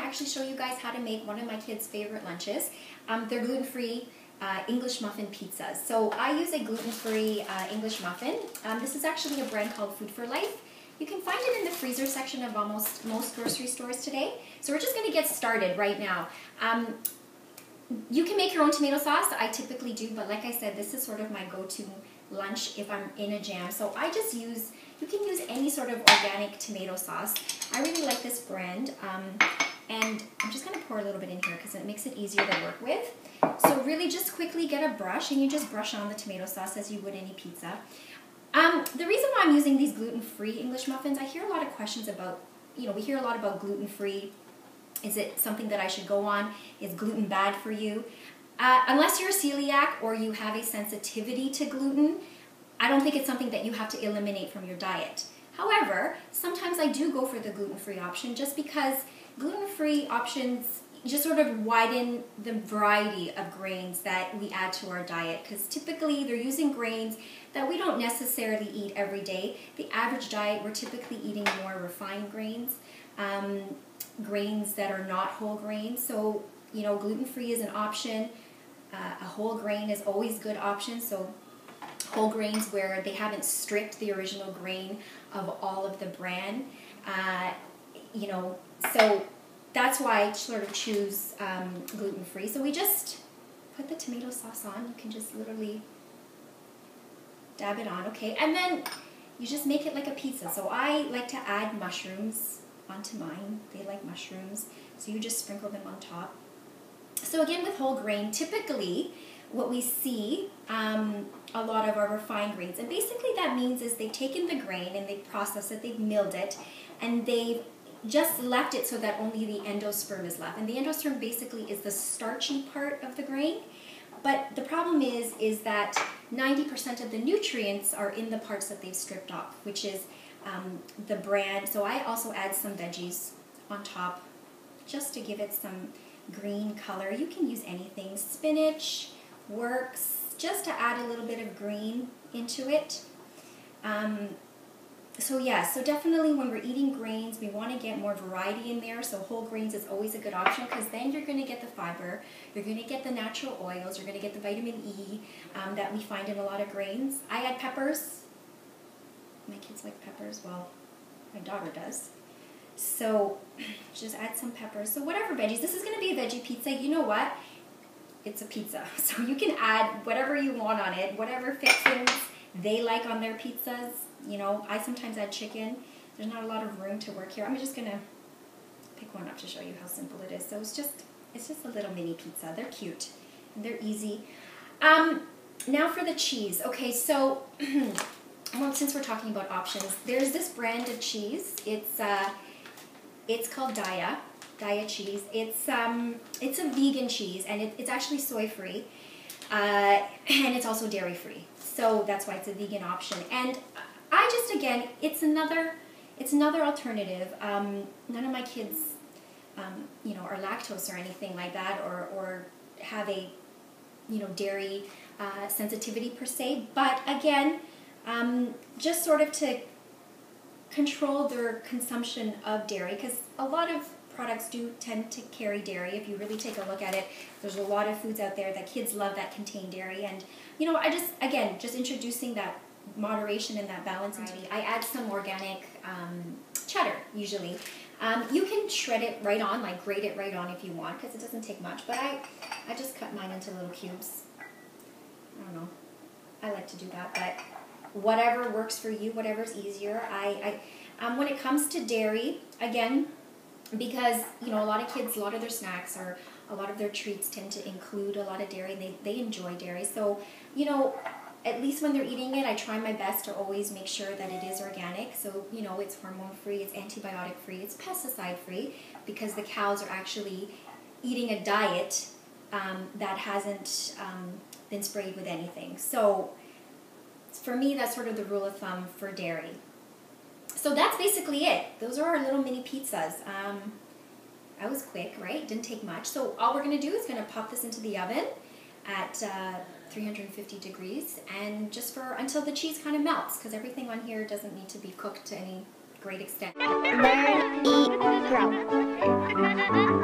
to actually show you guys how to make one of my kids' favorite lunches. They're gluten-free English muffin pizzas. So I use a gluten-free English muffin. This is actually a brand called Food for Life. You can find it in the freezer section of almost most grocery stores today. So we're just going to get started right now. You can make your own tomato sauce. I typically do, but like I said, this is sort of my go-to lunch if I'm in a jam. So I just use, you can use any sort of organic tomato sauce. I really like this brand. And I'm just going to pour a little bit in here because it makes it easier to work with. So really just quickly get a brush and you just brush on the tomato sauce as you would any pizza. The reason why I'm using these gluten-free English muffins, I hear a lot of questions about, we hear a lot about gluten-free. Is it something that I should go on? Is gluten bad for you? Unless you're a celiac or you have a sensitivity to gluten, I don't think it's something that you have to eliminate from your diet. However, sometimes I do go for the gluten-free option just because gluten-free options just sort of widen the variety of grains that we add to our diet, because typically they're using grains that we don't necessarily eat every day. The average diet, we're typically eating more refined grains, grains that are not whole grains. So, gluten-free is an option. A whole grain is always a good option. So whole grains where they haven't stripped the original grain of all of the bran, so that's why I sort of choose gluten-free. So we just put the tomato sauce on. You can just literally dab it on, okay? And then you just make it like a pizza. So I like to add mushrooms onto mine. They like mushrooms. So you just sprinkle them on top. So again, with whole grain, typically what we see a lot of are refined grains. And basically that means is they've taken the grain and they've processed it, they've milled it, and they've just left it so that only the endosperm is left. And the endosperm basically is the starchy part of the grain. But the problem is that 90% of the nutrients are in the parts that they've stripped off, which is the bran. So I also add some veggies on top just to give it some green color. You can use anything. Spinach works just to add a little bit of green into it. So definitely when we're eating grains, we want to get more variety in there. So whole grains is always a good option because then you're going to get the fiber, you're going to get the natural oils, you're going to get the vitamin E that we find in a lot of grains. I add peppers. My kids like peppers. Well, my daughter does. So just add some peppers. So whatever veggies. This is going to be a veggie pizza. You know what? It's a pizza. So you can add whatever you want on it, whatever fixings they like on their pizzas. I sometimes add chicken. There's not a lot of room to work here. I'm just going to pick one up to show you how simple it is. So it's just a little mini pizza. They're cute and they're easy. Now for the cheese. Okay, so well, since we're talking about options, there's this brand of cheese. It's called Daiya cheese. It's a vegan cheese, and it's actually soy-free, and it's also dairy-free. So that's why it's a vegan option. And I just, again, it's another alternative. None of my kids, are lactose or anything like that, or have a, dairy sensitivity per se. But again, just sort of to control their consumption of dairy, because a lot of products do tend to carry dairy. If you really take a look at it, there's a lot of foods out there that kids love that contain dairy. And, I just introducing that moderation and that balance into it. I add some organic cheddar, usually. You can shred it right on, like grate it right on if you want, because it doesn't take much. But I just cut mine into little cubes. I don't know. I like to do that, but whatever works for you, whatever's easier. When it comes to dairy, again, because a lot of kids, a lot of their snacks or a lot of their treats tend to include a lot of dairy. They enjoy dairy, so at least when they're eating it, I try my best to always make sure that it is organic. So it's hormone free, it's antibiotic free, it's pesticide free, because the cows are actually eating a diet that hasn't been sprayed with anything. So for me, that's sort of the rule of thumb for dairy. So that's basically it. Those are our little mini pizzas. That was quick, right? Didn't take much. So all we're going to do is going to pop this into the oven at 350 degrees, and just until the cheese kind of melts, because everything on here doesn't need to be cooked to any great extent. Learn, eat, grow. Bye.